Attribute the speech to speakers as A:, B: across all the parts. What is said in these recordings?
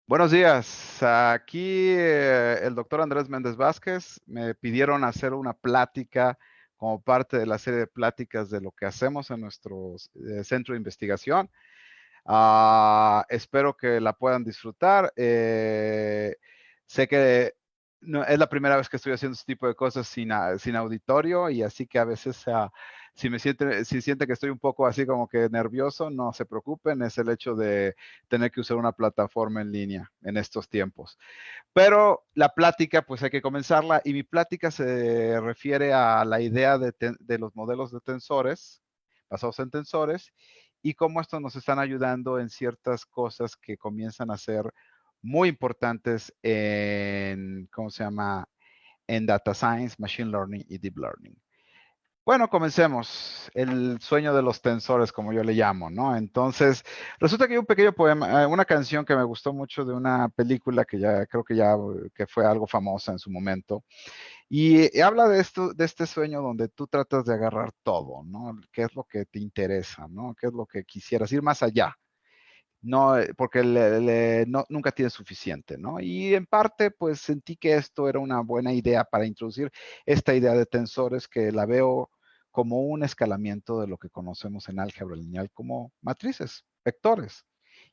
A: Buenos días. Aquí el doctor Andrés Méndez Vázquez. Me pidieron hacer una plática como parte de la serie de pláticas de lo que hacemos en nuestro centro de investigación. Espero que la puedan disfrutar. Sé que no, es la primera vez que estoy haciendo este tipo de cosas sin auditorio y así que a veces si siente que estoy un poco así como que nervioso, no se preocupen, es el hecho de tener que usar una plataforma en línea en estos tiempos. Pero la plática, pues hay que comenzarla y mi plática se refiere a la idea de los modelos de tensores, basados en tensores, y cómo estos nos están ayudando en ciertas cosas que comienzan a ser muy importantes en, ¿cómo se llama? En data science, machine learning y deep learning. Bueno, comencemos. El sueño de los tensores, como yo le llamo, ¿no? Entonces, resulta que hay un pequeño poema, una canción que me gustó mucho de una película que ya creo que ya que fue algo famosa en su momento. Y habla de esto, de este sueño donde tú tratas de agarrar todo, ¿no? ¿Qué es lo que te interesa, ¿no? ¿Qué es lo que quisieras ir más allá? No, porque nunca tienes suficiente, ¿no? Y en parte, pues sentí que esto era una buena idea para introducir esta idea de tensores que la veo como un escalamiento de lo que conocemos en álgebra lineal como matrices, vectores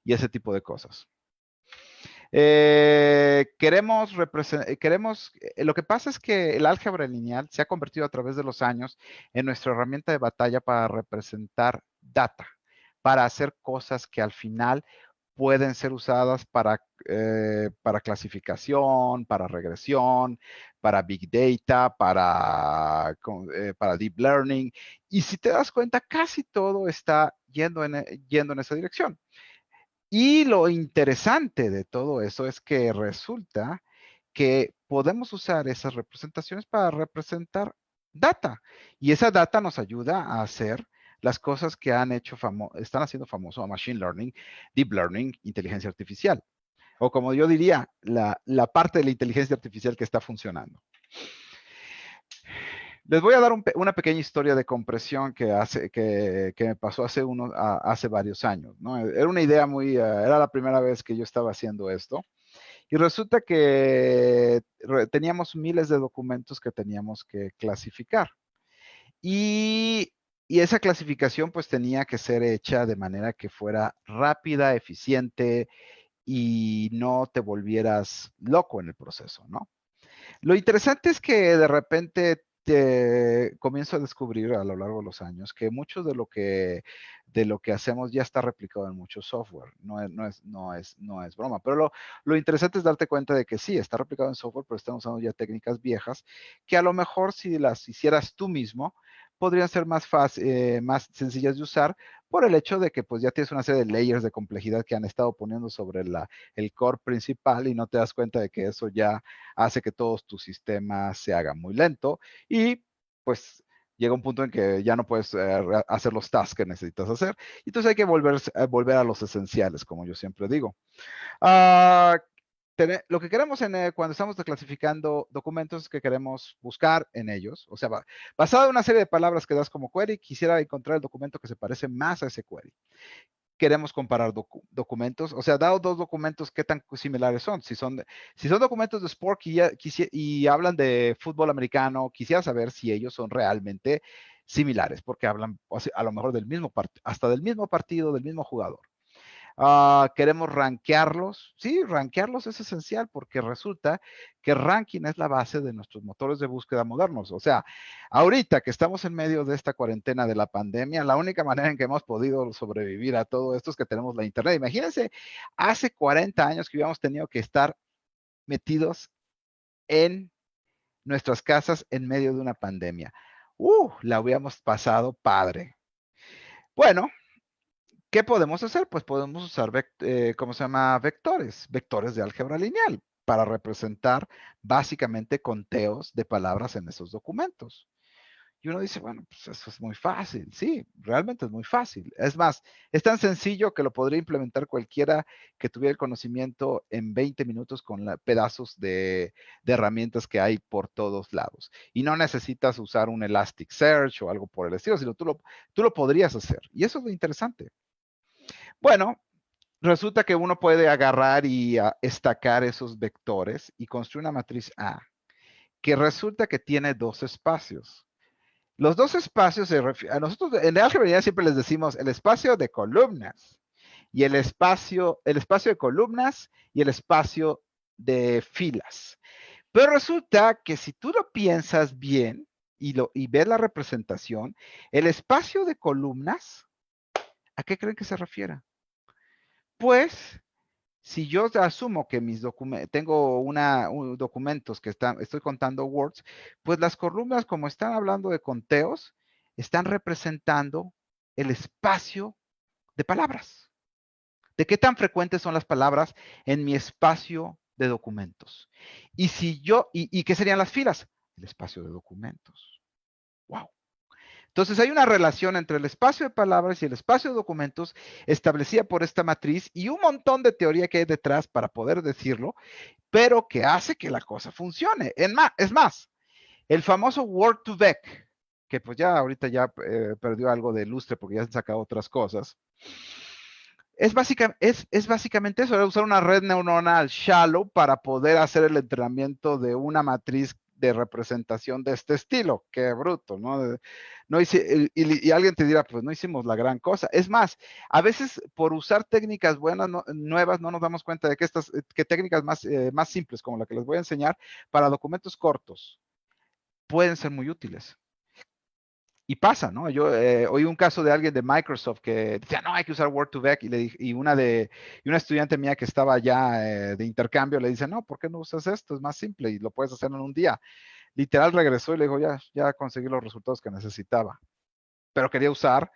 A: y ese tipo de cosas. Lo que pasa es que el álgebra lineal se ha convertido a través de los años en nuestra herramienta de batalla para representar data, para hacer cosas que al final pueden ser usadas para clasificación, para regresión, para big data, para deep learning. Y si te das cuenta, casi todo está yendo en esa dirección. Y lo interesante de todo eso es que resulta que podemos usar esas representaciones para representar data. Y esa data nos ayuda a hacer las cosas que están haciendo famoso a Machine Learning, Deep Learning, inteligencia artificial. O como yo diría, la parte de la inteligencia artificial que está funcionando. Les voy a dar una pequeña historia de compresión que me pasó hace varios años, ¿no? Era una idea era la primera vez que yo estaba haciendo esto. Y resulta que teníamos miles de documentos que teníamos que clasificar. Y, y esa clasificación pues tenía que ser hecha de manera que fuera rápida, eficiente y no te volvieras loco en el proceso, ¿no? Lo interesante es que de repente te comienzo a descubrir a lo largo de los años que mucho de lo que hacemos ya está replicado en mucho software. No es broma. Pero lo interesante es darte cuenta de que sí, está replicado en software, pero están usando ya técnicas viejas que a lo mejor si las hicieras tú mismo, podrían ser más sencillas de usar por el hecho de que pues ya tienes una serie de layers de complejidad que han estado poniendo sobre el core principal y no te das cuenta de que eso ya hace que todos tus sistemas se hagan muy lento y pues llega un punto en que ya no puedes hacer los tasks que necesitas hacer. Entonces hay que volver a los esenciales, como yo siempre digo. Uh, lo que queremos cuando estamos clasificando documentos es que queremos buscar en ellos, o sea, basado en una serie de palabras que das como query, quisiera encontrar el documento que se parece más a ese query. Queremos comparar documentos, o sea, dado dos documentos, ¿qué tan similares son? Si son documentos de Sport y hablan de fútbol americano, quisiera saber si ellos son realmente similares, porque hablan o sea, a lo mejor hasta del mismo partido, del mismo jugador. Queremos rankearlos. Sí, rankearlos es esencial porque resulta que ranking es la base de nuestros motores de búsqueda modernos. O sea, ahorita que estamos en medio de esta cuarentena de la pandemia, la única manera en que hemos podido sobrevivir a todo esto es que tenemos la Internet. Imagínense, hace 40 años que hubiéramos tenido que estar metidos en nuestras casas en medio de una pandemia. La hubiéramos pasado padre. Bueno, ¿qué podemos hacer? Pues podemos usar, ¿cómo se llama? Vectores de álgebra lineal para representar básicamente conteos de palabras en esos documentos. Y uno dice, bueno, pues eso es muy fácil. Sí, realmente es muy fácil. Es más, es tan sencillo que lo podría implementar cualquiera que tuviera el conocimiento en 20 minutos con pedazos de herramientas que hay por todos lados. Y no necesitas usar un Elasticsearch o algo por el estilo, sino tú lo podrías hacer. Y eso es lo interesante. Bueno, resulta que uno puede agarrar y estacar esos vectores y construir una matriz A, que resulta que tiene dos espacios. Los dos espacios, a nosotros en álgebra lineal siempre les decimos el espacio de columnas y el espacio de columnas y el espacio de filas. Pero resulta que si tú lo piensas bien y ves la representación, el espacio de columnas, ¿a qué creen que se refiere? Pues, si yo asumo que mis documentos, tengo documentos que estoy contando words, pues las columnas, como están hablando de conteos, están representando el espacio de palabras. ¿De qué tan frecuentes son las palabras en mi espacio de documentos? Y si yo, ¿y qué serían las filas? El espacio de documentos. Wow. Entonces hay una relación entre el espacio de palabras y el espacio de documentos establecida por esta matriz y un montón de teoría que hay detrás para poder decirlo, pero que hace que la cosa funcione. Es más, el famoso Word2Vec, que pues ya ahorita ya perdió algo de lustre porque ya han sacado otras cosas, es básicamente eso, era usar una red neuronal shallow para poder hacer el entrenamiento de una matriz de representación de este estilo. Qué bruto, ¿no? No y alguien te dirá, pues no hicimos la gran cosa. Es más, a veces por usar técnicas buenas, nuevas, no nos damos cuenta de que técnicas más simples, como la que les voy a enseñar, para documentos cortos, pueden ser muy útiles. Y pasa, ¿no? Yo oí un caso de alguien de Microsoft que decía, no, hay que usar Word2Vec, y una estudiante mía que estaba ya de intercambio le dice, no, ¿por qué no usas esto? Es más simple y lo puedes hacer en un día. Literal regresó y le dijo, ya conseguí los resultados que necesitaba. Pero quería usar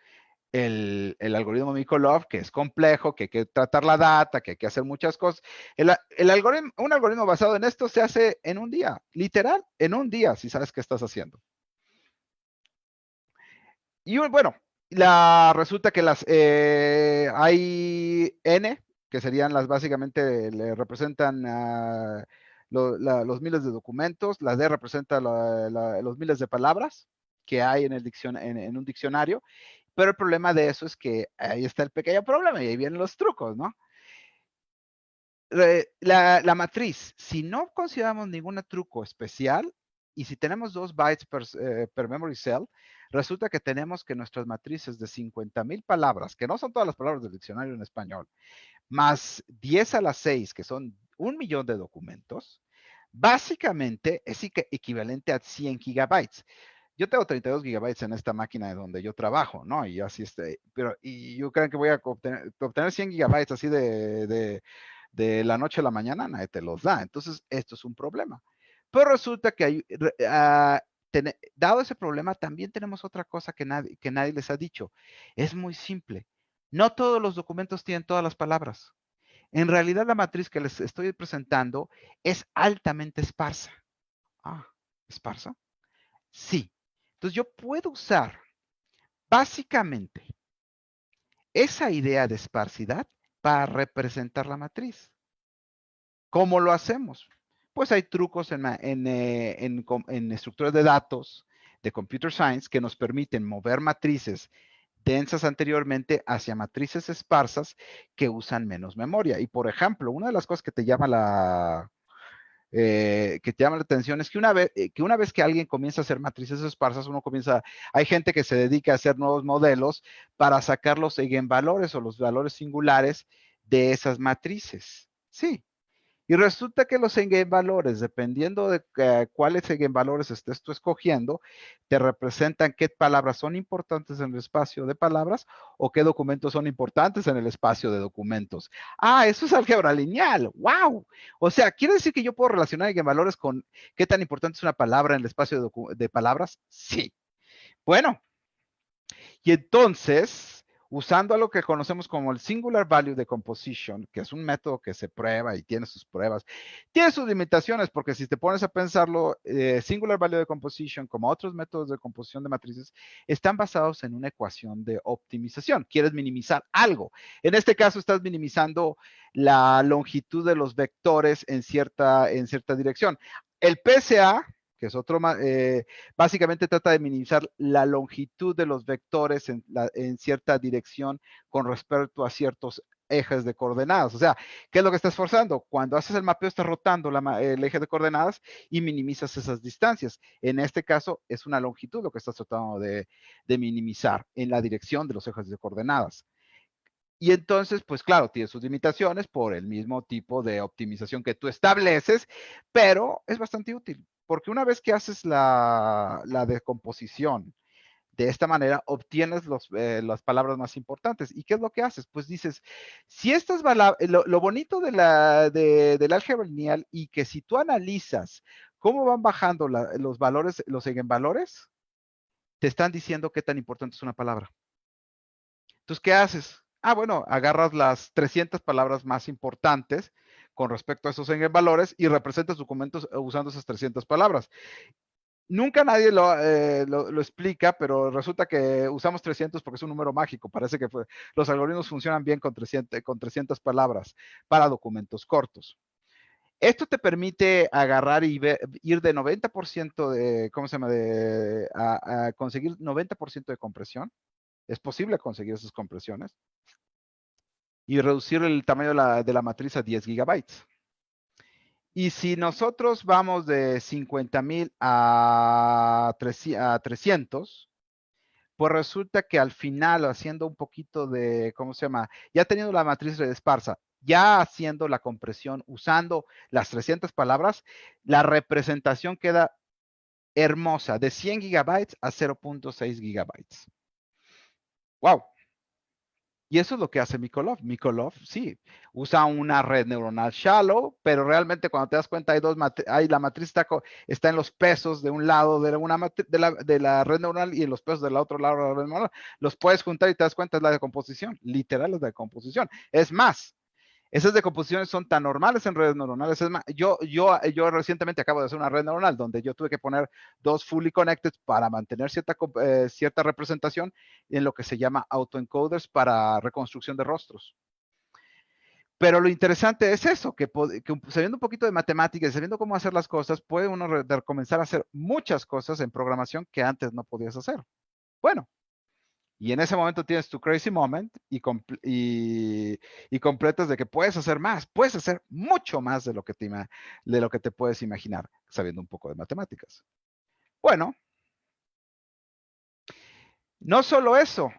A: el algoritmo Mikolov, que es complejo, que hay que tratar la data, que hay que hacer muchas cosas. Un algoritmo basado en esto se hace en un día, literal, en un día, si sabes qué estás haciendo. Y bueno, resulta que hay N, que serían básicamente le representan los miles de documentos, la D representa los miles de palabras que hay en un diccionario, pero el problema de eso es que ahí está el pequeño problema y ahí vienen los trucos, ¿no? La matriz, si no consideramos ningún truco especial y si tenemos 2 bytes per memory cell, resulta que tenemos que nuestras matrices de 50,000 palabras, que no son todas las palabras del diccionario en español, más 10 a la 6, que son 1,000,000 de documentos, básicamente es equivalente a 100 gigabytes. Yo tengo 32 gigabytes en esta máquina de donde yo trabajo, ¿no? Y así y yo creo que voy a obtener 100 gigabytes así de la noche a la mañana, nadie te los da. Entonces, esto es un problema. Pero resulta que dado ese problema, también tenemos otra cosa que nadie les ha dicho. Es muy simple. No todos los documentos tienen todas las palabras. En realidad, la matriz que les estoy presentando es altamente esparsa. Ah, ¿esparsa? Sí. Entonces, yo puedo usar básicamente esa idea de esparsidad para representar la matriz. ¿Cómo lo hacemos? Pues hay trucos en estructuras de datos de Computer Science que nos permiten mover matrices densas anteriormente hacia matrices esparsas que usan menos memoria. Y por ejemplo, una de las cosas que te llama la atención es que una vez que alguien comienza a hacer matrices esparsas, hay gente que se dedica a hacer nuevos modelos para sacar los eigenvalores o los valores singulares de esas matrices. Sí, y resulta que los eigenvalores, dependiendo de cuáles eigenvalores estés tú escogiendo, te representan qué palabras son importantes en el espacio de palabras o qué documentos son importantes en el espacio de documentos. Ah, eso es álgebra lineal. ¡Wow! O sea, ¿quiere decir que yo puedo relacionar eigenvalores con qué tan importante es una palabra en el espacio de palabras? Sí. Bueno, y entonces, usando lo que conocemos como el Singular Value Decomposition, que es un método que se prueba y tiene sus pruebas, tiene sus limitaciones, porque si te pones a pensarlo, Singular Value Decomposition, como otros métodos de composición de matrices, están basados en una ecuación de optimización. Quieres minimizar algo. En este caso, estás minimizando la longitud de los vectores en cierta dirección. El PSA, que es básicamente trata de minimizar la longitud de los vectores en cierta dirección con respecto a ciertos ejes de coordenadas. O sea, ¿qué es lo que estás forzando? Cuando haces el mapeo, estás rotando el eje de coordenadas y minimizas esas distancias. En este caso, es una longitud lo que estás tratando de minimizar en la dirección de los ejes de coordenadas. Y entonces, pues claro, tiene sus limitaciones por el mismo tipo de optimización que tú estableces, pero es bastante útil, porque una vez que haces la decomposición de esta manera, obtienes las palabras más importantes. ¿Y qué es lo que haces? Pues dices, si estas lo bonito del álgebra lineal y que si tú analizas cómo van bajando los valores, los eigenvalores, te están diciendo qué tan importante es una palabra. Entonces, ¿qué haces? Ah, bueno, agarras las 300 palabras más importantes con respecto a esos valores y representas documentos usando esas 300 palabras. Nunca nadie lo explica, pero resulta que usamos 300 porque es un número mágico. Parece que los algoritmos funcionan bien con 300 palabras para documentos cortos. Esto te permite agarrar y ir de 90% de, ¿cómo se llama? A conseguir 90% de compresión. Es posible conseguir esas compresiones y reducir el tamaño de la matriz a 10 gigabytes. Y si nosotros vamos de 50,000 a 300, pues resulta que al final, haciendo un poquito de, ¿cómo se llama? Ya teniendo la matriz red esparsa, ya haciendo la compresión, usando las 300 palabras, la representación queda hermosa, de 100 gigabytes a 0.6 gigabytes. ¡Wow! Y eso es lo que hace Mikolov. Mikolov, sí, usa una red neuronal shallow, pero realmente cuando te das cuenta hay la matriz está en los pesos de un lado de la red neuronal y en los pesos del otro lado de la red neuronal. Los puedes juntar y te das cuenta es la decomposición. Literal es la decomposición. Es más, esas decomposiciones son tan normales en redes neuronales. Es más, yo recientemente acabo de hacer una red neuronal donde yo tuve que poner dos fully connected para mantener cierta representación en lo que se llama autoencoders para reconstrucción de rostros. Pero lo interesante es eso, que sabiendo un poquito de matemáticas y sabiendo cómo hacer las cosas, puede uno comenzar a hacer muchas cosas en programación que antes no podías hacer. Bueno, y en ese momento tienes tu crazy moment y completas de que puedes hacer más, puedes hacer mucho más de lo que te puedes imaginar, sabiendo un poco de matemáticas. Bueno, no solo eso.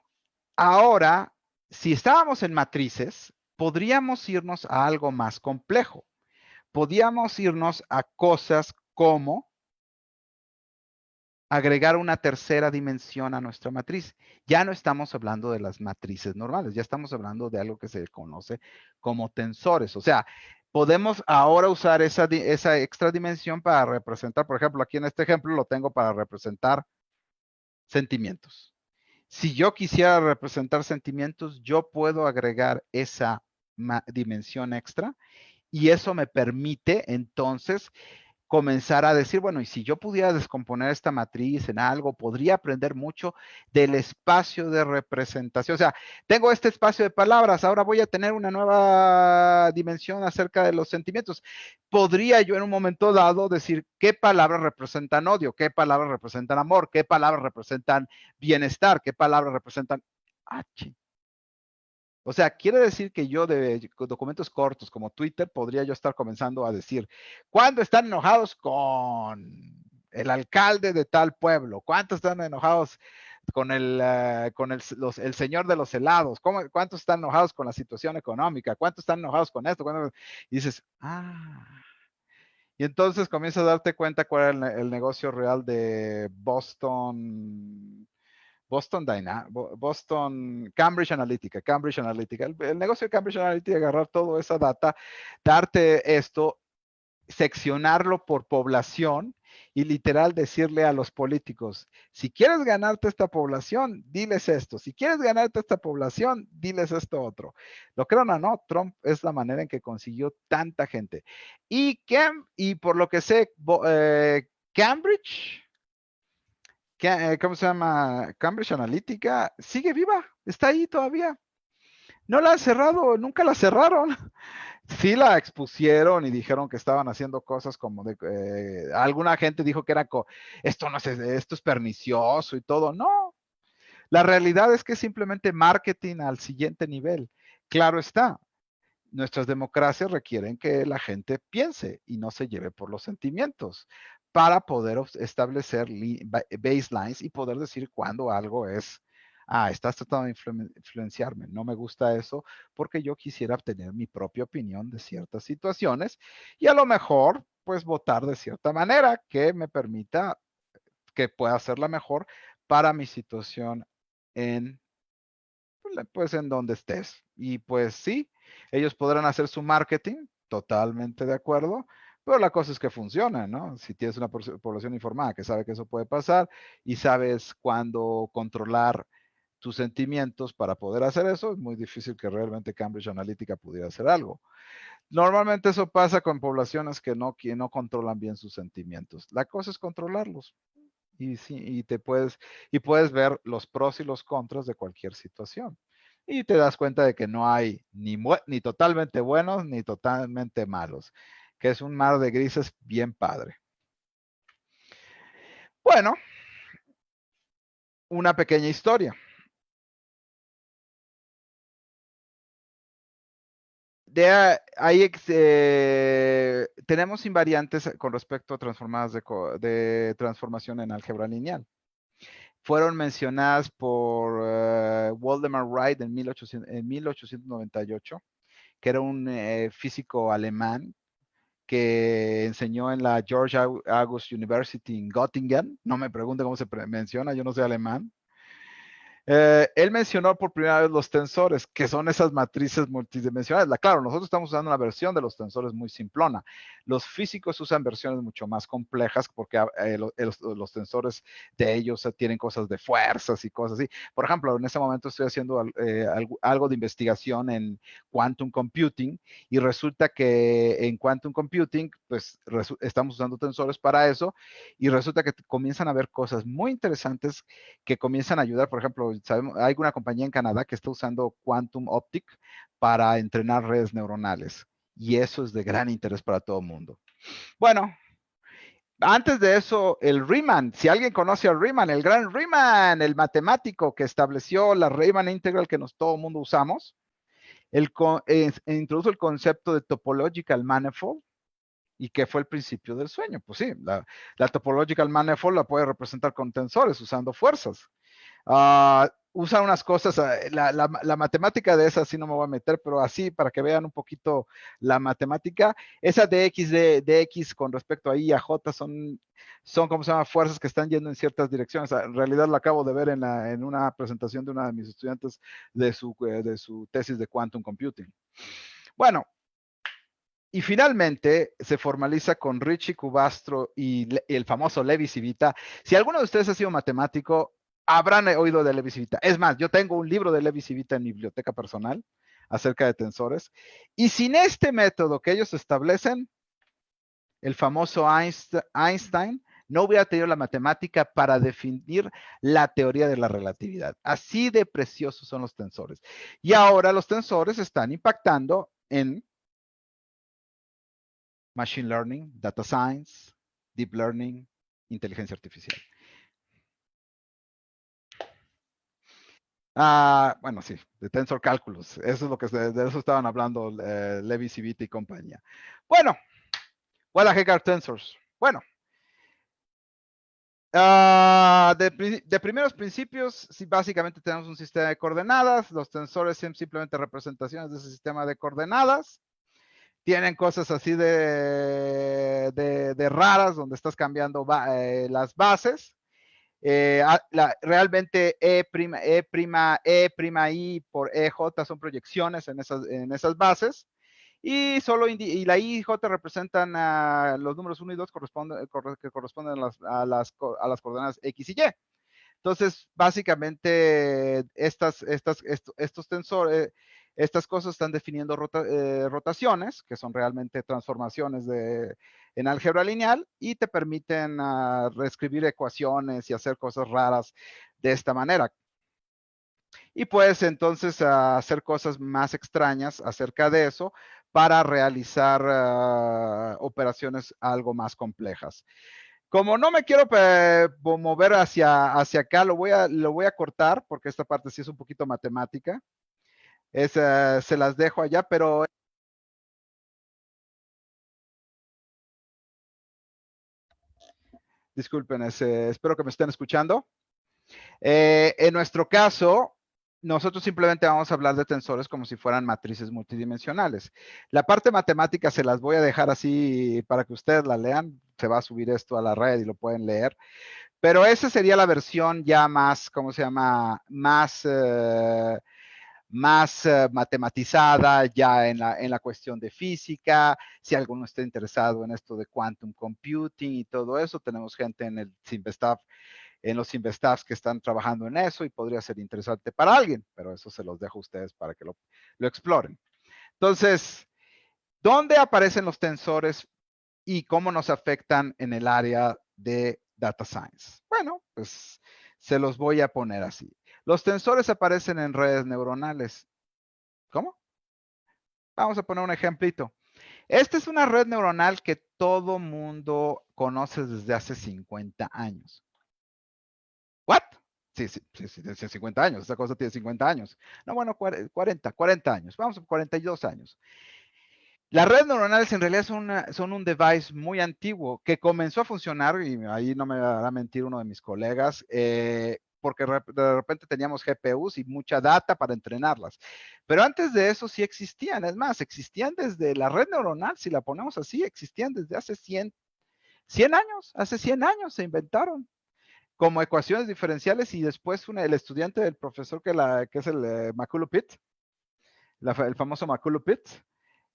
A: Ahora, si estábamos en matrices, podríamos irnos a algo más complejo. Podríamos irnos a cosas como agregar una tercera dimensión a nuestra matriz. Ya no estamos hablando de las matrices normales, ya estamos hablando de algo que se conoce como tensores. O sea, podemos ahora usar esa extra dimensión para representar, por ejemplo, aquí en este ejemplo lo tengo para representar sentimientos. Si yo quisiera representar sentimientos, yo puedo agregar esa dimensión extra y eso me permite entonces comenzar a decir, bueno, y si yo pudiera descomponer esta matriz en algo, podría aprender mucho del espacio de representación. O sea, tengo este espacio de palabras, ahora voy a tener una nueva dimensión acerca de los sentimientos. Podría yo en un momento dado decir qué palabras representan odio, qué palabras representan amor, qué palabras representan bienestar, qué palabras representan H. O sea, quiere decir que yo de documentos cortos como Twitter podría yo estar comenzando a decir, ¿cuándo están enojados con el alcalde de tal pueblo? ¿Cuántos están enojados con el señor de los helados? ¿Cuántos están enojados con la situación económica? ¿Cuántos están enojados con esto? Y dices, y entonces comienzas a darte cuenta cuál es el negocio real de Cambridge Analytica. El negocio de Cambridge Analytica es agarrar toda esa data, darte esto, seccionarlo por población y literal decirle a los políticos, si quieres ganarte esta población, diles esto. Si quieres ganarte esta población, diles esto otro. Lo crean o no, Trump es la manera en que consiguió tanta gente. Y por lo que sé, Cambridge, ¿cómo se llama? Cambridge Analytica sigue viva, está ahí todavía. No la han cerrado, nunca la cerraron. Sí la expusieron y dijeron que estaban haciendo cosas como alguna gente dijo que esto es pernicioso y todo. No, la realidad es que es simplemente marketing al siguiente nivel. Claro está, nuestras democracias requieren que la gente piense y no se lleve por los sentimientos para poder establecer baselines y poder decir cuándo algo es, estás tratando de influenciarme, no me gusta eso porque yo quisiera obtener mi propia opinión de ciertas situaciones y a lo mejor pues votar de cierta manera que me permita que pueda ser la mejor para mi situación en pues en donde estés. Y pues sí, ellos podrán hacer su marketing, totalmente de acuerdo, pero la cosa es que funciona, ¿no? Si tienes una población informada que sabe que eso puede pasar y sabes cuándo controlar tus sentimientos para poder hacer eso, es muy difícil que realmente Cambridge Analytica pudiera hacer algo. Normalmente eso pasa con poblaciones que no controlan bien sus sentimientos. La cosa es controlarlos. Y, sí, y puedes ver los pros y los contras de cualquier situación. Y te das cuenta de que no hay ni totalmente buenos ni totalmente malos, que es un mar de grises bien padre. Bueno, una pequeña historia. Ahí tenemos invariantes con respecto a transformadas de transformación en álgebra lineal. Fueron mencionadas por Waldemar Wright en 1898, que era un físico alemán que enseñó en la George August University en Göttingen. No me pregunte cómo se menciona, yo no sé alemán. Él mencionó por primera vez los tensores, que son esas matrices multidimensionales. Claro, nosotros estamos usando una versión de los tensores muy simplona. Los físicos usan versiones mucho más complejas porque los tensores de ellos tienen cosas de fuerzas y cosas así. Por ejemplo, en este momento estoy haciendo algo de investigación en quantum computing y resulta que en quantum computing, pues estamos usando tensores para eso y resulta que comienzan a ver cosas muy interesantes que comienzan a ayudar. Por ejemplo, sabemos, hay una compañía en Canadá que está usando Quantum Optic para entrenar redes neuronales. Y eso es de gran interés para todo el mundo. Bueno, antes de eso, el Riemann, si alguien conoce al Riemann, el gran Riemann, el matemático que estableció la Riemann integral que todo el mundo usamos, introdujo el concepto de topological manifold y que fue el principio del sueño. Pues sí, la topological manifold la puede representar con tensores usando fuerzas. Usa unas cosas, la matemática de esa sí no me voy a meter, pero así para que vean un poquito la matemática, esa de X con respecto a Y y a J son como se llama, fuerzas que están yendo en ciertas direcciones. En realidad la acabo de ver en una presentación de una de mis estudiantes de su tesis de Quantum Computing. Bueno, y finalmente se formaliza con Richie Cubastro y el famoso Levi Civita. Si alguno de ustedes ha sido matemático, habrán oído de Levi Civita. Es más, yo tengo un libro de Levi Civita en mi biblioteca personal acerca de tensores. Y sin este método que ellos establecen, el famoso Einstein no hubiera tenido la matemática para definir la teoría de la relatividad. Así de preciosos son los tensores. Y ahora los tensores están impactando en machine learning, data science, deep learning, inteligencia artificial. Bueno, sí, de Tensor Calculus. Eso es lo que de eso estaban hablando Levi Civita y compañía. Bueno, what the heck are tensors? Bueno, de primeros principios, sí, básicamente tenemos un sistema de coordenadas. Los tensores son simplemente representaciones de ese sistema de coordenadas. Tienen cosas así de raras, donde estás cambiando las bases. Realmente I por EJ son proyecciones en esas bases. Y y la I y J representan los números 1 y 2 que corresponden a las coordenadas X y Y. Entonces, básicamente, estos tensores, estas cosas están definiendo rotaciones, que son realmente transformaciones en álgebra lineal, y te permiten reescribir ecuaciones y hacer cosas raras de esta manera. Y puedes entonces hacer cosas más extrañas acerca de eso para realizar operaciones algo más complejas. Como no me quiero mover hacia acá, lo voy a cortar porque esta parte sí es un poquito matemática. Se las dejo allá, pero disculpen, espero que me estén escuchando. En nuestro caso, nosotros simplemente vamos a hablar de tensores como si fueran matrices multidimensionales. La parte matemática se las voy a dejar así para que ustedes la lean. Se va a subir esto a la red y lo pueden leer. Pero esa sería la versión ya más, ¿cómo se llama? Más matematizada ya en la cuestión de física. Si alguno está interesado en esto de quantum computing y todo eso, tenemos gente en el Simvestaff, en los Simvestaffs que están trabajando en eso y podría ser interesante para alguien, pero eso se los dejo a ustedes para que lo exploren. Entonces, ¿dónde aparecen los tensores y cómo nos afectan en el área de data science? Bueno, pues se los voy a poner así. Los tensores aparecen en redes neuronales. ¿Cómo? Vamos a poner un ejemplito. Esta es una red neuronal que todo mundo conoce desde hace 50 años. ¿What? Sí, sí, sí, sí, desde 50 años. Esta cosa tiene 50 años. No, bueno, 40 años. Vamos a 42 años. Las redes neuronales en realidad son un device muy antiguo que comenzó a funcionar, y ahí no me va a mentir uno de mis colegas, porque de repente teníamos GPUs y mucha data para entrenarlas. Pero antes de eso sí existían, es más, existían desde la red neuronal, si la ponemos así, existían desde hace 100 años, hace 100 años se inventaron como ecuaciones diferenciales y después el estudiante del profesor que es el McCullough-Pitt, el famoso McCullough-Pitt,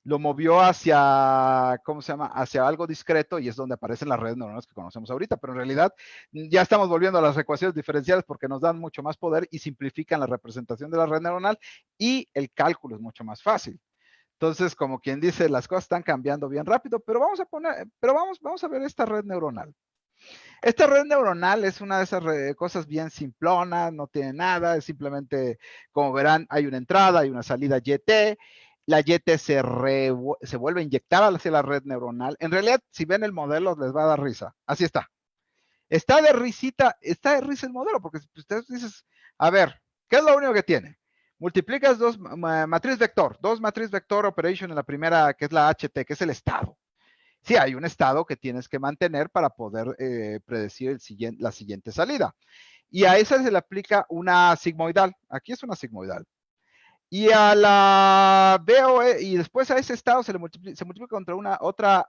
A: lo movió hacia, ¿cómo se llama? Hacia algo discreto y es donde aparecen las redes neuronales que conocemos ahorita, pero en realidad ya estamos volviendo a las ecuaciones diferenciales porque nos dan mucho más poder y simplifican la representación de la red neuronal y el cálculo es mucho más fácil. Entonces, como quien dice, las cosas están cambiando bien rápido, pero vamos a ver esta red neuronal. Esta red neuronal es una de esas cosas bien simplonas, no tiene nada, es simplemente, como verán, hay una entrada, hay una salida YT, la YT se vuelve a inyectar hacia la red neuronal. En realidad, si ven el modelo, les va a dar risa. Así está. Está de risa el modelo, porque ustedes dices, a ver, ¿qué es lo único que tiene? Multiplicas dos matriz vector operation en la primera, que es la HT, que es el estado. Sí, hay un estado que tienes que mantener para poder predecir la siguiente salida. Y a esa se le aplica una sigmoidal. Aquí es una sigmoidal. Y a la BOE, y después a ese estado se multiplica contra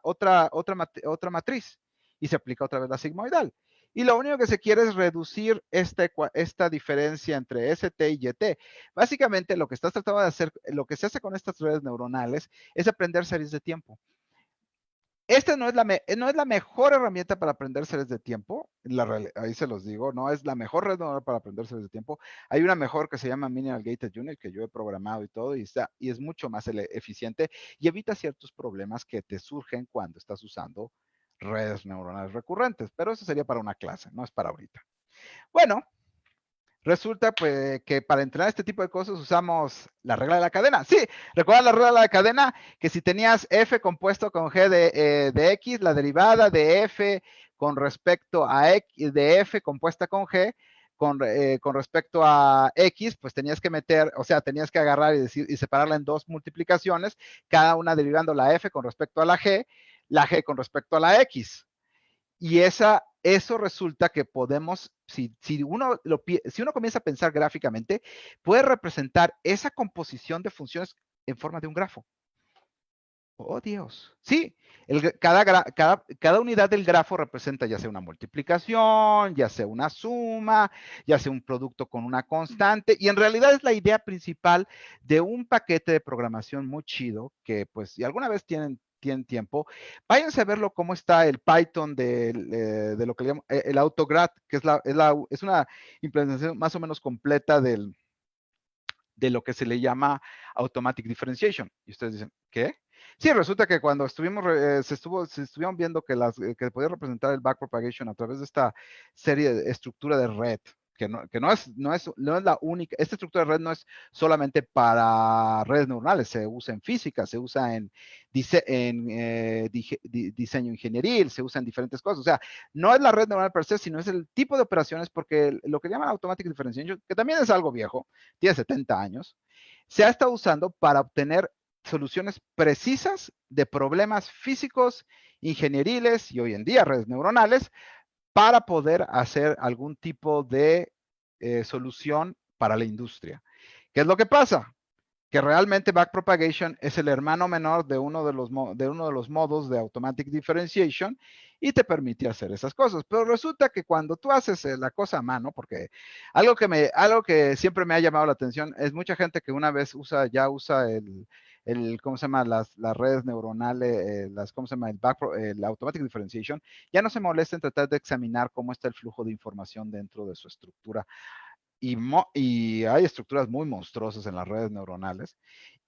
A: otra matriz. Y se aplica otra vez la sigmoidal. Y lo único que se quiere es reducir esta diferencia entre ST y YT. Básicamente lo que estás tratando de hacer, lo que se hace con estas redes neuronales es aprender series de tiempo. Esta no es la mejor herramienta para aprender series de tiempo, ahí se los digo, no es la mejor red neuronal para aprender series de tiempo. Hay una mejor que se llama Minimal Gated Unit, que yo he programado y todo, y es mucho más eficiente y evita ciertos problemas que te surgen cuando estás usando redes neuronales recurrentes, pero eso sería para una clase, no es para ahorita. Bueno, resulta pues, que para entrenar este tipo de cosas usamos la regla de la cadena. Sí, ¿recuerdan la regla de la cadena? Que si tenías f compuesto con g de x, la derivada de f con respecto a x, de f compuesta con g, con respecto a x, pues tenías que meter, o sea, tenías que agarrar y separarla en dos multiplicaciones, cada una derivando la f con respecto a la g con respecto a la x. Y eso resulta que podemos, si uno comienza a pensar gráficamente, puede representar esa composición de funciones en forma de un grafo. Oh, Dios. Sí, cada unidad del grafo representa ya sea una multiplicación, ya sea una suma, ya sea un producto con una constante, y en realidad es la idea principal de un paquete de programación muy chido que, pues, si alguna vez tienen tiempo, váyanse a verlo cómo está el Python de lo que le llaman el AutoGrad, que es una implementación más o menos completa de lo que se le llama Automatic Differentiation. Y ustedes dicen, ¿qué? Sí, resulta que cuando se estuvieron viendo que podía representar el backpropagation a través de esta serie de estructura de red, que no es la única, esta estructura de red no es solamente para redes neuronales, se usa en física, se usa en, diseño ingenieril, se usa en diferentes cosas. O sea, no es la red neuronal per se, sino es el tipo de operaciones, porque lo que llaman automatic differentiation, que también es algo viejo, tiene 70 años, se ha estado usando para obtener soluciones precisas de problemas físicos, ingenieriles y hoy en día redes neuronales, para poder hacer algún tipo de solución para la industria. ¿Qué es lo que pasa? Que realmente backpropagation es el hermano menor de uno de los modos de automatic differentiation y te permite hacer esas cosas. Pero resulta que cuando tú haces la cosa a mano, porque algo que siempre me ha llamado la atención es mucha gente que una vez usa ¿cómo se llama? Las redes neuronales, ¿cómo se llama? El automatic differentiation, ya no se molesta en tratar de examinar cómo está el flujo de información dentro de su estructura y hay estructuras muy monstruosas en las redes neuronales.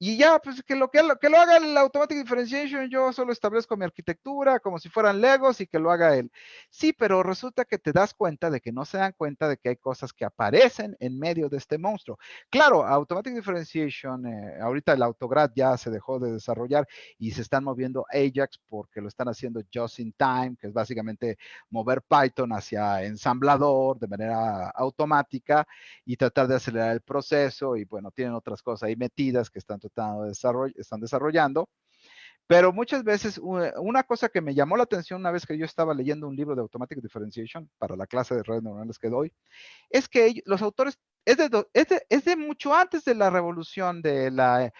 A: Y ya, pues que lo haga el Automatic Differentiation, yo solo establezco mi arquitectura como si fueran Legos y que lo haga él. Sí, pero resulta que te das cuenta de que no se dan cuenta de que hay cosas que aparecen en medio de este monstruo. Claro, Automatic Differentiation, ahorita el Autograd ya se dejó de desarrollar y se están moviendo Ajax porque lo están haciendo just in time, que es básicamente mover Python hacia ensamblador de manera automática y tratar de acelerar el proceso y bueno, tienen otras cosas ahí metidas que están tratando de están desarrollando. Pero muchas veces, una cosa que me llamó la atención una vez que yo estaba leyendo un libro de Automatic Differentiation para la clase de redes neuronales que doy, es que los autores, es de mucho antes de la revolución de las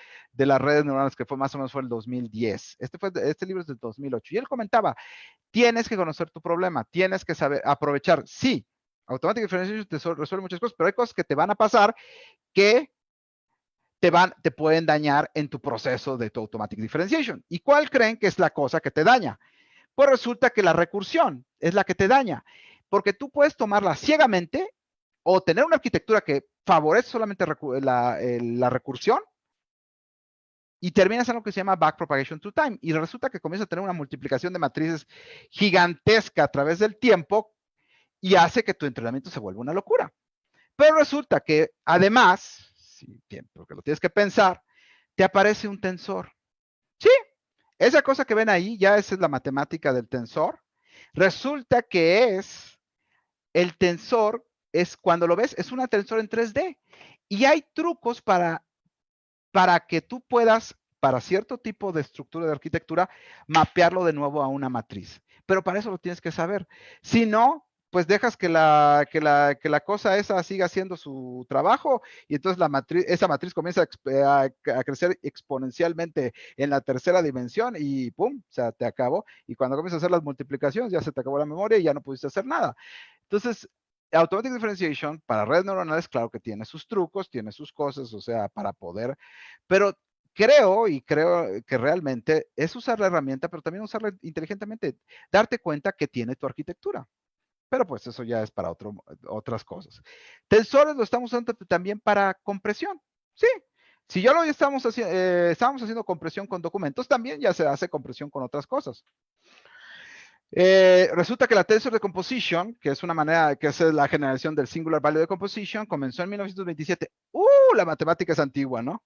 A: redes neuronales, que fue más o menos fue el 2010. Este libro es del 2008. Y él comentaba, tienes que conocer tu problema, tienes que saber aprovechar, sí, Automatic Differentiation te resuelve muchas cosas, pero hay cosas que te van a pasar que te pueden dañar en tu proceso de tu Automatic Differentiation. ¿Y cuál creen que es la cosa que te daña? Pues resulta que la recursión es la que te daña, porque tú puedes tomarla ciegamente o tener una arquitectura que favorece solamente la recursión y terminas en lo que se llama backpropagation through time. Y resulta que comienza a tener una multiplicación de matrices gigantesca a través del tiempo y hace que tu entrenamiento se vuelva una locura. Pero resulta que además, sí, porque lo tienes que pensar, te aparece un tensor. Sí, esa cosa que ven ahí, ya esa es la matemática del tensor. Resulta que el tensor, es cuando lo ves, es una tensor en 3D. Y hay trucos para que tú puedas, para cierto tipo de estructura de arquitectura, mapearlo de nuevo a una matriz. Pero para eso lo tienes que saber. Si no, pues dejas que la cosa esa siga haciendo su trabajo y entonces esa matriz comienza a crecer exponencialmente en la tercera dimensión y ¡pum! O sea, te acabó. Y cuando comienzas a hacer las multiplicaciones ya se te acabó la memoria y ya no pudiste hacer nada. Entonces, Automatic Differentiation para redes neuronales, claro que tiene sus trucos, tiene sus cosas, o sea, para poder, pero creo que realmente es usar la herramienta, pero también usarla inteligentemente, darte cuenta que tiene tu arquitectura. Pero pues eso ya es para otras cosas. Tensores lo estamos usando también para compresión. Sí, si ya lo estamos haciendo compresión con documentos, también ya se hace compresión con otras cosas. Resulta que la Tensor Decomposition, que es una manera, que es la generación del Singular Value Decomposition, comenzó en 1927. La matemática es antigua, ¿no?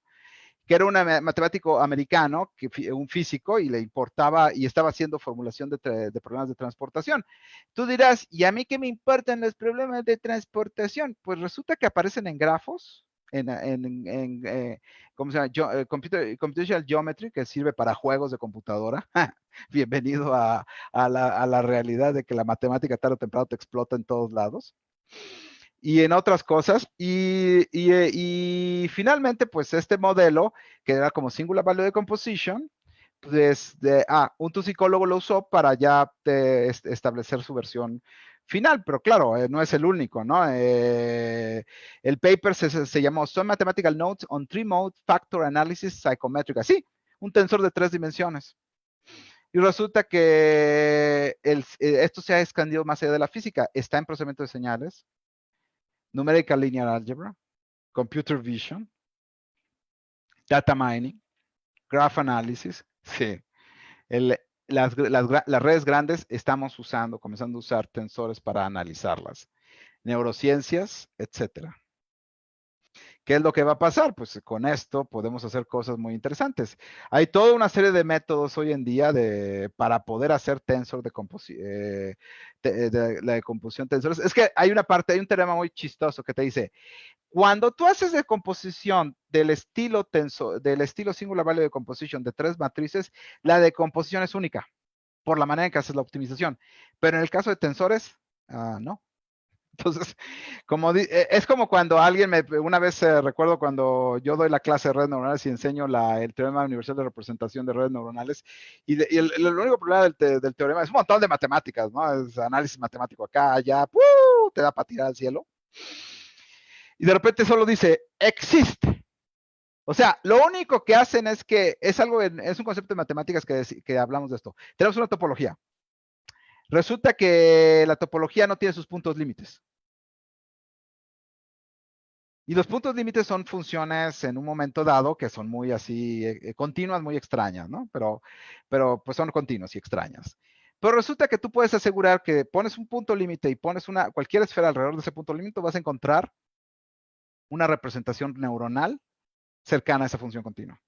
A: Que era un matemático americano, un físico, y le importaba, y estaba haciendo formulación de problemas de transportación. Tú dirás, ¿y a mí qué me importan los problemas de transportación? Pues resulta que aparecen en grafos, ¿cómo se llama? Computational Geometry, que sirve para juegos de computadora. Bienvenido a la realidad de que la matemática tarde o temprano te explota en todos lados y en otras cosas. Y finalmente, pues este modelo, que era como Singular Value Decomposition, pues un psicólogo lo usó para ya establecer su versión final, pero claro, no es el único, ¿no? El paper se llamó Some Mathematical Notes on Three-Mode Factor Analysis Psychometric, sí, un tensor de 3 dimensiones. Y resulta que esto se ha expandido más allá de la física, está en procesamiento de señales, numerical linear algebra, computer vision, data mining, graph analysis. Sí. Las redes grandes estamos comenzando a usar tensores para analizarlas. neurociencias, etcétera. ¿Qué es lo que va a pasar? Pues con esto podemos hacer cosas muy interesantes. Hay toda una serie de métodos hoy en día para poder hacer tensor de la decomposición tensores. Es que hay un teorema muy chistoso que te dice, cuando tú haces decomposición del estilo singular value decomposition de 3 matrices, la decomposición es única por la manera en que haces la optimización. Pero en el caso de tensores, no. Entonces, es como cuando una vez recuerdo cuando yo doy la clase de redes neuronales y enseño el teorema universal de representación de redes neuronales, y el único problema del teorema es un montón de matemáticas, ¿no? Es análisis matemático acá, allá, te da para tirar al cielo. Y de repente solo dice, existe. O sea, lo único que hacen es que es un concepto de matemáticas que hablamos de esto. Tenemos una topología. Resulta que la topología no tiene sus puntos límites. Y los puntos límites son funciones en un momento dado que son muy así, continuas, muy extrañas, ¿no? Pero pues son continuas y extrañas. Pero resulta que tú puedes asegurar que pones un punto límite y pones cualquier esfera alrededor de ese punto límite, vas a encontrar una representación neuronal cercana a esa función continua.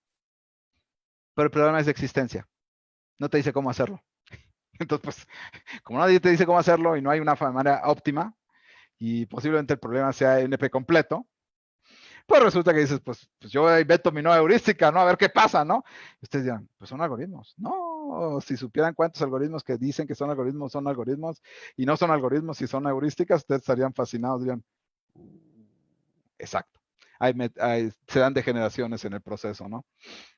A: Pero el problema es de existencia. No te dice cómo hacerlo. Entonces, pues, como nadie te dice cómo hacerlo y no hay una manera óptima, y posiblemente el problema sea NP completo, pues resulta que dices, pues yo invento mi nueva heurística, ¿no? A ver qué pasa, ¿no? Y ustedes dirán, pues son algoritmos. No, si supieran cuántos algoritmos que dicen que son algoritmos, y no son algoritmos y son heurísticas, ustedes estarían fascinados, dirían, exacto. Se dan degeneraciones en el proceso, ¿no?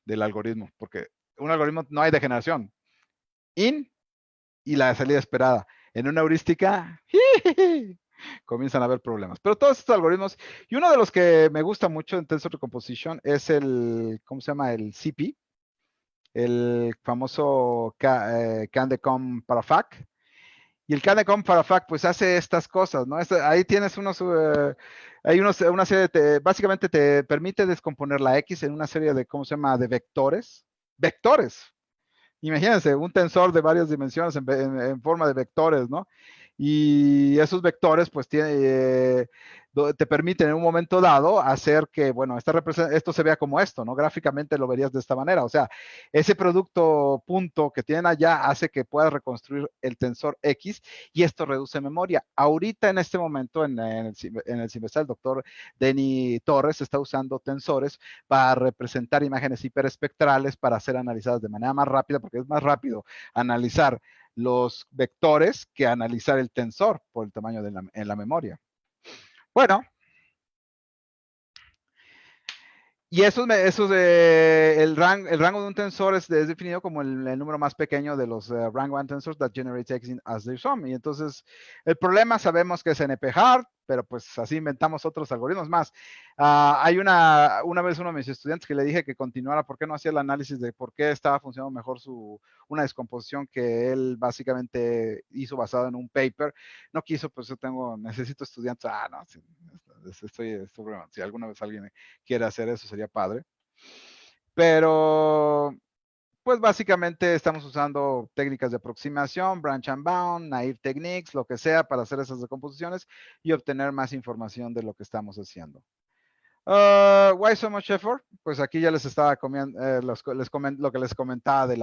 A: Del algoritmo, porque un algoritmo no hay degeneración. In y la salida esperada. En una heurística, comienzan a haber problemas. Pero todos estos algoritmos, y uno de los que me gusta mucho en Tensor Recomposition es ¿cómo se llama? El CP, el famoso CanDecom Parafac. Y el CanDecom Parafac pues hace estas cosas, ¿no? Ahí tienes una serie básicamente te permite descomponer la X en una serie de, ¿cómo se llama? De vectores. Vectores. Imagínense, un tensor de varias dimensiones en forma de vectores, ¿no? Y esos vectores, pues, te permiten en un momento dado hacer que, bueno, esto se vea como esto, ¿no? Gráficamente lo verías de esta manera. O sea, ese producto punto que tienen allá hace que puedas reconstruir el tensor X y esto reduce memoria. Ahorita, en este momento, en el semestre, el doctor Denny Torres está usando tensores para representar imágenes hiperespectrales para ser analizadas de manera más rápida, porque es más rápido analizar los vectores que analizar el tensor por el tamaño en la memoria. Bueno, y el rango de un tensor es definido como el número más pequeño de los rank 1 tensors that generates X as their sum. Y entonces, el problema sabemos que es NP-hard, pero pues así inventamos otros algoritmos más. Hay una vez uno de mis estudiantes que le dije que continuara, ¿por qué no hacía el análisis de por qué estaba funcionando mejor una descomposición que él básicamente hizo basado en un paper? No quiso, pues yo necesito estudiantes. No, sí, si alguna vez alguien quiere hacer eso, sería padre. Pero, pues básicamente estamos usando técnicas de aproximación, branch and bound, naive techniques, lo que sea, para hacer esas decomposiciones y obtener más información de lo que estamos haciendo. Why so much effort? Pues aquí ya les estaba comiendo, lo que les comentaba de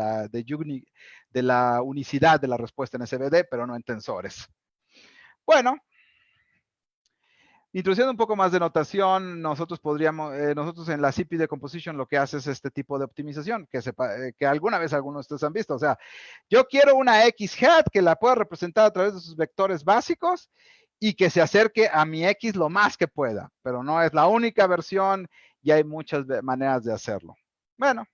A: la unicidad de la respuesta en SVD, pero no en tensores. Bueno, introduciendo un poco más de notación, nosotros en la CP Decomposition lo que hace es este tipo de optimización que alguna vez algunos de ustedes han visto. O sea, yo quiero una X hat que la pueda representar a través de sus vectores básicos y que se acerque a mi X lo más que pueda, pero no es la única versión y hay muchas maneras de hacerlo. Bueno,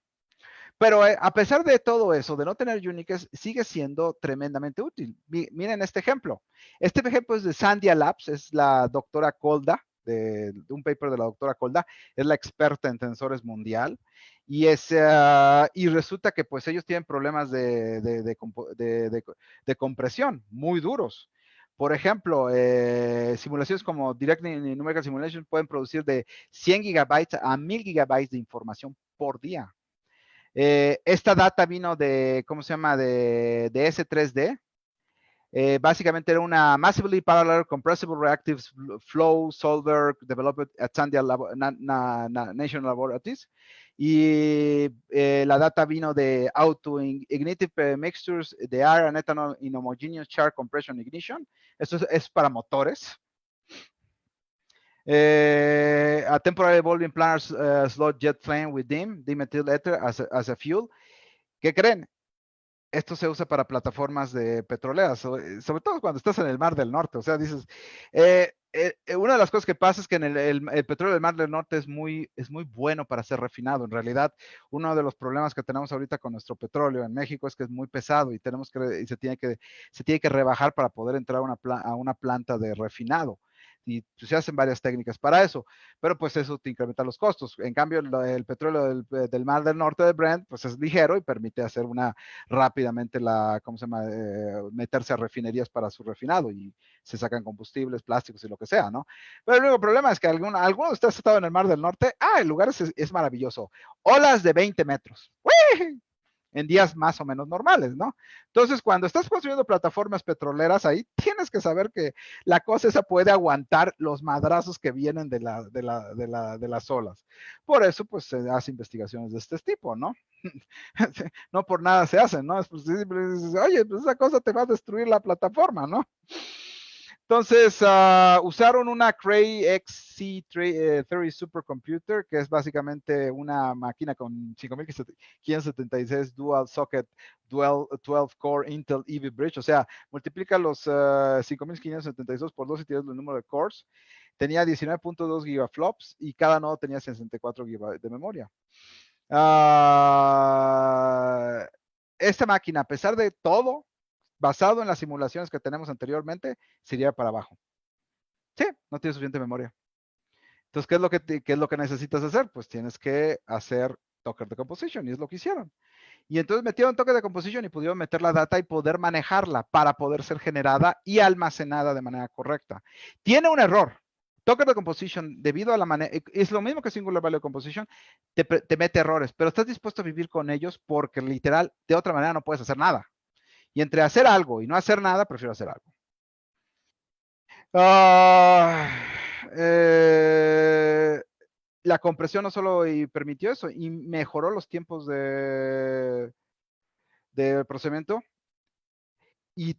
A: pero a pesar de todo eso, de no tener uniques, sigue siendo tremendamente útil. Miren este ejemplo. Este ejemplo es de Sandia Labs, es la doctora Kolda, de un paper de la doctora Kolda, es la experta en tensores mundial, y resulta que pues ellos tienen problemas de compresión muy duros. Por ejemplo, simulaciones como Direct Numerical Simulation pueden producir de 100 gigabytes a 1000 gigabytes de información por día. Esta data vino de, ¿cómo se llama? De S3D. Básicamente era una Massively Parallel Compressible Reactive Flow Solver developed at Sandia National Laboratories. Y la data vino de Auto-Ignitive Mixtures de Air and Ethanol in Homogeneous Char Compression Ignition. Esto es para motores. A temporary evolving planar slot jet flame with dimethyl ether as a fuel. ¿Qué creen? Esto se usa para plataformas de petroleras, sobre todo cuando estás en el Mar del Norte. O sea, dices, una de las cosas que pasa es que en el petróleo del Mar del Norte es muy bueno para ser refinado. En realidad, uno de los problemas que tenemos ahorita con nuestro petróleo en México es que es muy pesado y se tiene que rebajar para poder entrar a una planta de refinado. Y se hacen varias técnicas para eso, pero pues eso te incrementa los costos. En cambio, el petróleo del Mar del Norte de Brent, pues es ligero y permite hacer rápidamente ¿cómo se llama? Meterse a refinerías para su refinado y se sacan combustibles, plásticos y lo que sea, ¿no? Pero el único problema es que alguno de ustedes ha estado en el Mar del Norte. El lugar es maravilloso. Olas de 20 metros. ¡Uy! En días más o menos normales, ¿no? Entonces, cuando estás construyendo plataformas petroleras ahí, tienes que saber que la cosa esa puede aguantar los madrazos que vienen de las olas. Por eso, pues, se hace investigaciones de este tipo, ¿no? No por nada se hacen, ¿no? Es pues, oye, pues esa cosa te va a destruir la plataforma, ¿no? Entonces, usaron una Cray XC30 Supercomputer, que es básicamente una máquina con 5576 Dual Socket, Dual 12 Core Intel Ivy Bridge, o sea, multiplica los 5572 por 2 y tienes el número de cores. Tenía 19.2 gigaflops y cada nodo tenía 64 GB de memoria. Esta máquina, a pesar de todo, basado en las simulaciones que tenemos anteriormente, se iría para abajo. Sí, no tiene suficiente memoria. Entonces, ¿qué es lo que necesitas hacer? Pues tienes que hacer Docker Decomposition, y es lo que hicieron. Y entonces metieron Docker Decomposition y pudieron meter la data y poder manejarla para poder ser generada y almacenada de manera correcta. Tiene un error. Docker Decomposition, debido a la manera, es lo mismo que Singular Value Composition, te mete errores, pero estás dispuesto a vivir con ellos porque literal, de otra manera no puedes hacer nada. Y entre hacer algo y no hacer nada, prefiero hacer algo. Ah, la compresión no solo permitió eso, y mejoró los tiempos de procesamiento y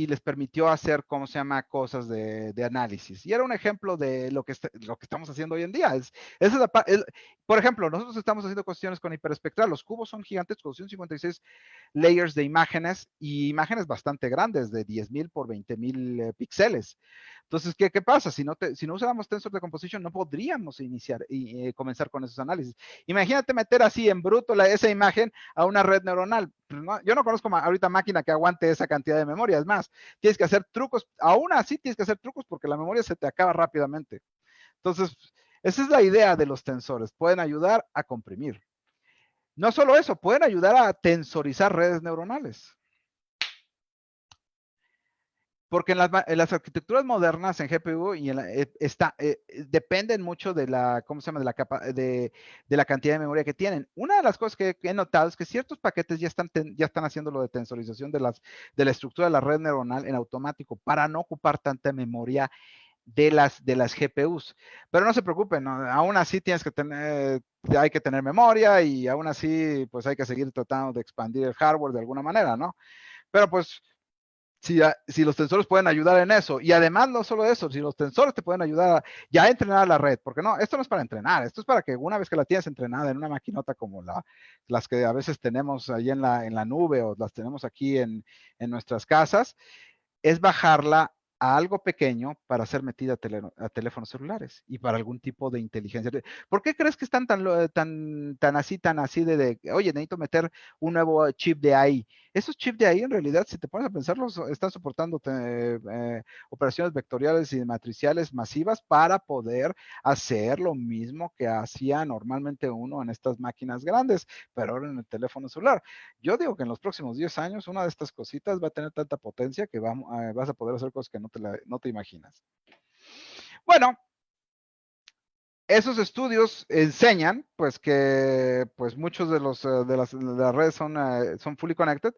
A: les permitió hacer, ¿cómo se llama?, cosas de análisis. Y era un ejemplo de lo que estamos haciendo hoy en día. Por ejemplo, nosotros estamos haciendo cuestiones con hiperespectral. Los cubos son gigantes con 156 layers de imágenes y imágenes bastante grandes, de 10,000 por 20,000 píxeles. Entonces, ¿qué pasa? Si no usáramos Tensor Decomposition, no podríamos iniciar y comenzar con esos análisis. Imagínate meter así en bruto esa imagen a una red neuronal. No, yo no conozco ahorita máquina que aguante esa cantidad de memoria. Es más, tienes que hacer trucos. Aún así tienes que hacer trucos porque la memoria se te acaba rápidamente. Entonces, esa es la idea de los tensores. Pueden ayudar a comprimir. No solo eso, pueden ayudar a tensorizar redes neuronales. Porque en las arquitecturas modernas en GPU y dependen mucho de la, ¿cómo se llama?, de la cantidad de memoria que tienen. Una de las cosas que he notado es que ciertos paquetes ya están haciendo lo de tensorización de la estructura de la red neuronal en automático para no ocupar tanta memoria de las GPUs. Pero no se preocupen, ¿no? Aún así hay que tener memoria y aún así pues hay que seguir tratando de expandir el hardware de alguna manera, ¿no? Pero pues si los tensores pueden ayudar en eso, y además no solo eso, si los tensores te pueden ayudar ya a entrenar a la red, porque no, esto no es para entrenar, esto es para que una vez que la tienes entrenada en una maquinota como las que a veces tenemos ahí en la nube o las tenemos aquí en nuestras casas, es bajarla a algo pequeño para ser metida a teléfonos celulares y para algún tipo de inteligencia. ¿Por qué crees que están tan así oye, necesito meter un nuevo chip de AI? Esos chips de AI, en realidad, si te pones a pensarlo, están soportando operaciones vectoriales y matriciales masivas para poder hacer lo mismo que hacía normalmente uno en estas máquinas grandes, pero ahora en el teléfono celular. Yo digo que en los próximos 10 años una de estas cositas va a tener tanta potencia que vas a poder hacer cosas que no te imaginas. Bueno, esos estudios enseñan pues que pues muchos de las redes son fully connected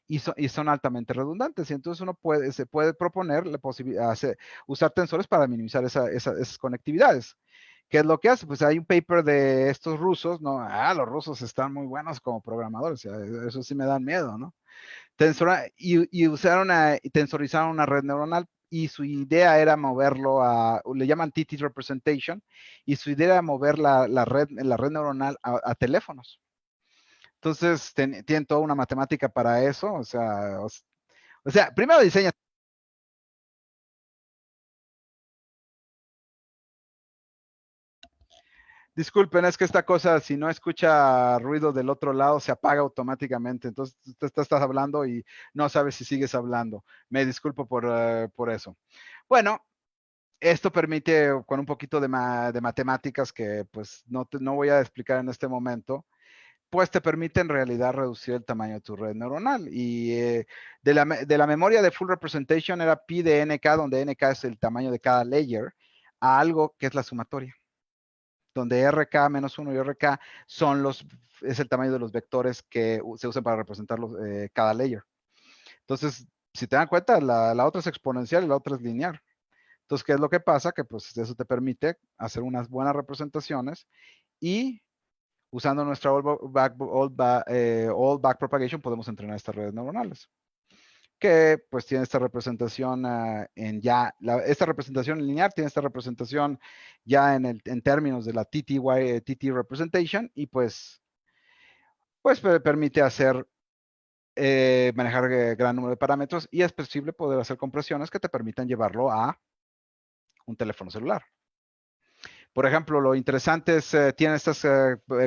A: y son altamente redundantes. Y entonces se puede proponer la posibilidad de usar tensores para minimizar esas conectividades. ¿Qué es lo que hace? Pues hay un paper de estos rusos, ¿no? Los rusos están muy buenos como programadores, eso sí me dan miedo, ¿no? Y tensorizaron una red neuronal y su idea era moverlo le llaman TT representation, y su idea era mover la red neuronal a teléfonos. Entonces, tienen toda una matemática para eso, o sea, primero diseña. Disculpen, es que esta cosa, si no escucha ruido del otro lado, se apaga automáticamente. Entonces, tú estás hablando y no sabes si sigues hablando. Me disculpo por eso. Bueno, esto permite, con un poquito de matemáticas que pues no voy a explicar en este momento, pues te permite en realidad reducir el tamaño de tu red neuronal. Y de la memoria de full representation era pi de nk, donde nk es el tamaño de cada layer, a algo que es la sumatoria, donde RK-1 y RK es el tamaño de los vectores que se usan para representar cada layer. Entonces, si te dan cuenta, la otra es exponencial y la otra es lineal. Entonces, ¿qué es lo que pasa? Que pues eso te permite hacer unas buenas representaciones y usando nuestra all back propagation podemos entrenar estas redes neuronales, que pues tiene esta representación esta representación lineal tiene esta representación ya en términos de la TT representation, y pues permite manejar gran número de parámetros, y es posible poder hacer compresiones que te permitan llevarlo a un teléfono celular. Por ejemplo, lo interesante es, tiene estas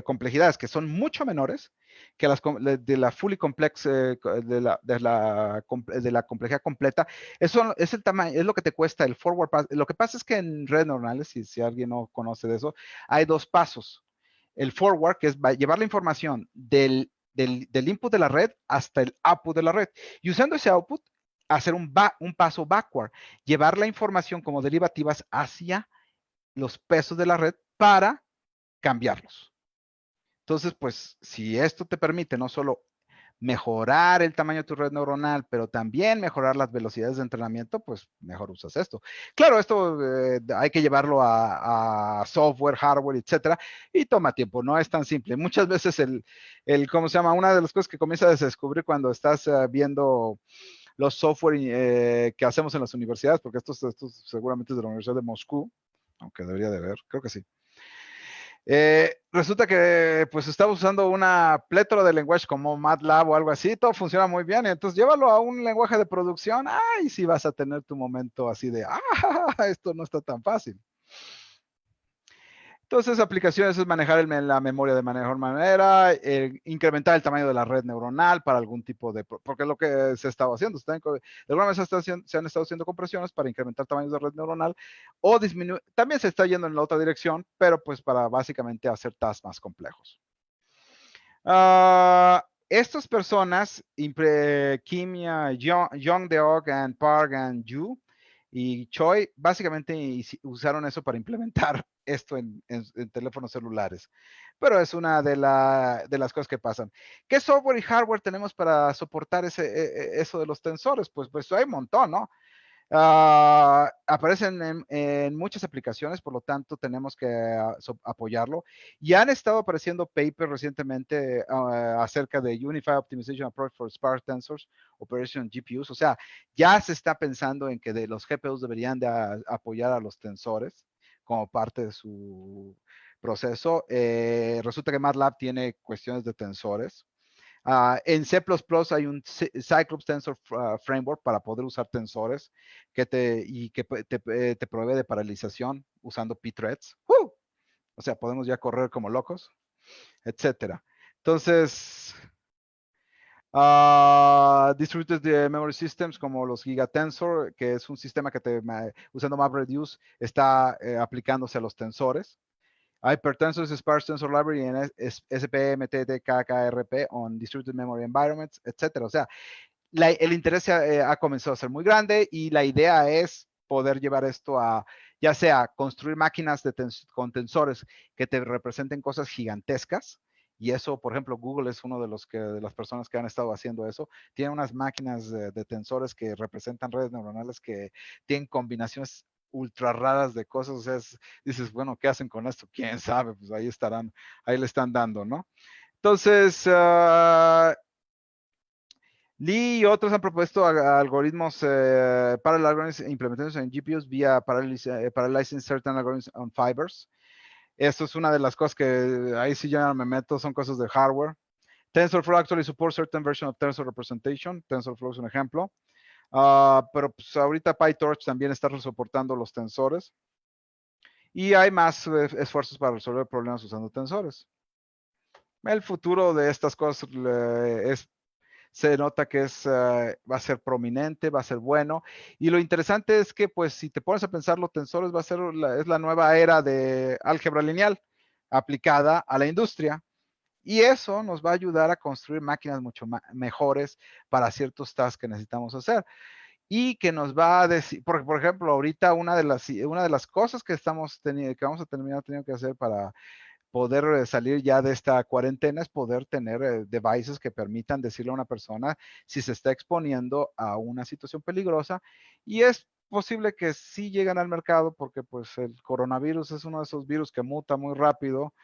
A: complejidades que son mucho menores que de la fully complex, de la complejidad completa. Eso es el tamaño, es lo que te cuesta el forward pass. Lo que pasa es que en redes neuronales, si alguien no conoce de eso, hay dos pasos. El forward, que es llevar la información del input de la red hasta el output de la red. Y usando ese output, hacer un paso backward, llevar la información como derivativas hacia los pesos de la red para cambiarlos. Entonces, pues, si esto te permite no solo mejorar el tamaño de tu red neuronal, pero también mejorar las velocidades de entrenamiento, pues mejor usas esto. Claro, esto hay que llevarlo a software, hardware, etcétera, y toma tiempo, no es tan simple. Muchas veces ¿cómo se llama? Una de las cosas que comienzas a descubrir cuando estás viendo los software que hacemos en las universidades, porque esto seguramente es de la Universidad de Moscú, aunque debería de haber, creo que sí. Resulta que pues estaba usando una plétora de lenguajes como MATLAB o algo así, todo funciona muy bien, y entonces llévalo a un lenguaje de producción, y sí vas a tener tu momento así de, esto no está tan fácil. Entonces, aplicaciones es manejar la memoria de mejor manera, incrementar el tamaño de la red neuronal para algún tipo porque es lo que se estaba haciendo. De alguna manera se han estado haciendo compresiones para incrementar tamaños de red neuronal o disminuir. También se está yendo en la otra dirección, pero pues para básicamente hacer tasks más complejos. Estas personas, Kim Jong-deok and Park and Yu y Choi, básicamente usaron eso para implementar esto en teléfonos celulares. Pero es una de las cosas que pasan. ¿Qué software y hardware tenemos para soportar eso de los tensores? Pues hay un montón, ¿no? Aparecen en muchas aplicaciones, por lo tanto tenemos que apoyarlo. Y han estado apareciendo papers recientemente acerca de Unified Optimization Approach for Sparse Tensors, Operation GPUs. O sea, ya se está pensando en que los GPUs deberían de apoyar a los tensores como parte de su proceso. Resulta que MATLAB tiene cuestiones de tensores. En C++ hay un Cyclops Tensor Framework para poder usar tensores que te provee de paralización usando pthreads. O sea, podemos ya correr como locos, etcétera. Entonces, Distributed Memory Systems como los Gigatensor, que es un sistema que usando MapReduce está aplicándose a los tensores. Hypertensors Sparse Tensor Library en SPMTTKKRP on Distributed Memory Environments, etcétera. O sea, el interés ha comenzado a ser muy grande, y la idea es poder llevar esto a, ya sea construir máquinas con tensores que te representen cosas gigantescas Y eso, por ejemplo, Google es uno de las personas que han estado haciendo eso. Tiene unas máquinas de tensores que representan redes neuronales que tienen combinaciones ultra raras de cosas. O sea, dices, bueno, ¿qué hacen con esto? ¿Quién sabe? Pues ahí estarán, ahí le están dando, ¿no? Entonces, Lee y otros han propuesto algoritmos parallel algorithms implementados en GPUs vía parallelizing certain algorithms on fibers. Esto es una de las cosas que ahí sí ya me meto, son cosas de hardware. TensorFlow actually supports certain version of tensor representation. TensorFlow es un ejemplo. Pero pues ahorita PyTorch también está soportando los tensores. Y hay más esfuerzos para resolver problemas usando tensores. El futuro de estas cosas se nota que va a ser prominente, va a ser bueno. Y lo interesante es que, pues, si te pones a pensar, los tensores va a ser es la nueva era de álgebra lineal aplicada a la industria. Y eso nos va a ayudar a construir máquinas mucho mejores para ciertos tasks que necesitamos hacer. Y que nos va a decir, por ejemplo, ahorita una de las cosas que que vamos a terminar teniendo que hacer para poder salir ya de esta cuarentena es poder tener devices que permitan decirle a una persona si se está exponiendo a una situación peligrosa, y es posible que sí lleguen al mercado porque pues el coronavirus es uno de esos virus que muta muy rápido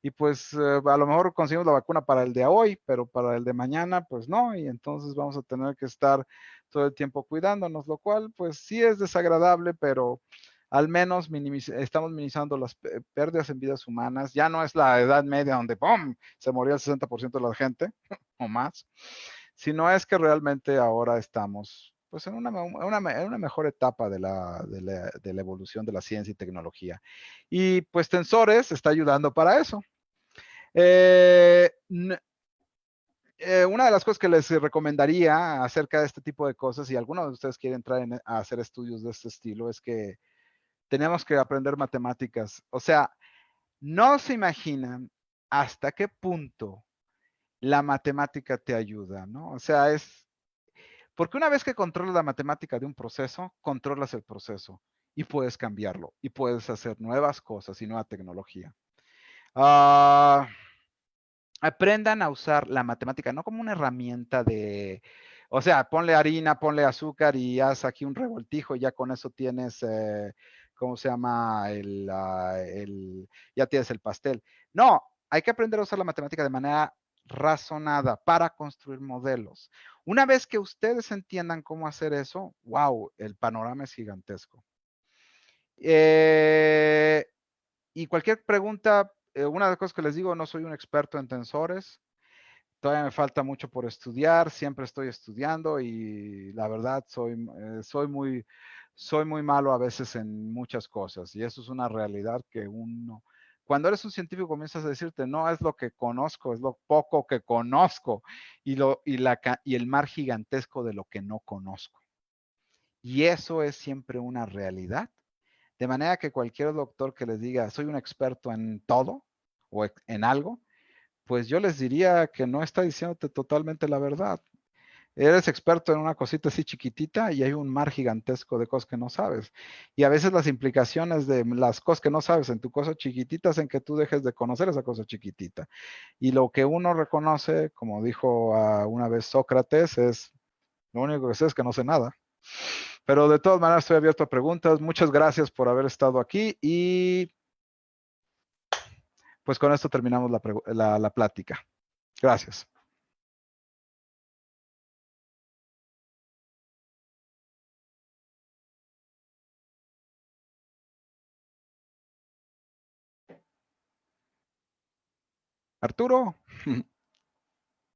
A: y pues a lo mejor conseguimos la vacuna para el de hoy, pero para el de mañana pues no, y entonces vamos a tener que estar todo el tiempo cuidándonos, lo cual pues sí es desagradable, pero al menos estamos minimizando las pérdidas en vidas humanas. Ya no es la edad media donde ¡pum! Se moría el 60% de la gente o más, sino es que realmente ahora estamos pues en una mejor etapa de la evolución de la ciencia y tecnología. Y pues Tensores está ayudando para eso. Una de las cosas que les recomendaría acerca de este tipo de cosas, si alguno de ustedes quiere entrar a hacer estudios de este estilo, es que tenemos que aprender matemáticas. O sea, no se imaginan hasta qué punto la matemática te ayuda, ¿no? O sea, porque una vez que controlas la matemática de un proceso, controlas el proceso y puedes cambiarlo y puedes hacer nuevas cosas y nueva tecnología. Uh, Aprendan a usar la matemática no como una herramienta o sea, ponle harina, ponle azúcar y haz aquí un revoltijo y ya con eso tienes, ¿cómo se llama? Ya tienes el pastel. No, hay que aprender a usar la matemática de manera razonada para construir modelos. Una vez que ustedes entiendan cómo hacer eso, wow, el panorama es gigantesco. Y cualquier pregunta, una de las cosas que les digo, no soy un experto en tensores. Todavía me falta mucho por estudiar, siempre estoy estudiando y la verdad soy muy malo a veces en muchas cosas y eso es una realidad que cuando eres un científico comienzas a decirte, no es lo que conozco, es lo poco que conozco y el mar gigantesco de lo que no conozco. Y eso es siempre una realidad. De manera que cualquier doctor que les diga, soy un experto en todo o en algo, pues yo les diría que no está diciéndote totalmente la verdad. Eres experto en una cosita así chiquitita y hay un mar gigantesco de cosas que no sabes. Y a veces las implicaciones de las cosas que no sabes en tu cosa chiquitita hacen que tú dejes de conocer esa cosa chiquitita. Y lo que uno reconoce, como dijo una vez Sócrates, es lo único que sé es que no sé nada. Pero de todas maneras estoy abierto a preguntas. Muchas gracias por haber estado aquí y pues con esto terminamos la plática. Gracias. Arturo.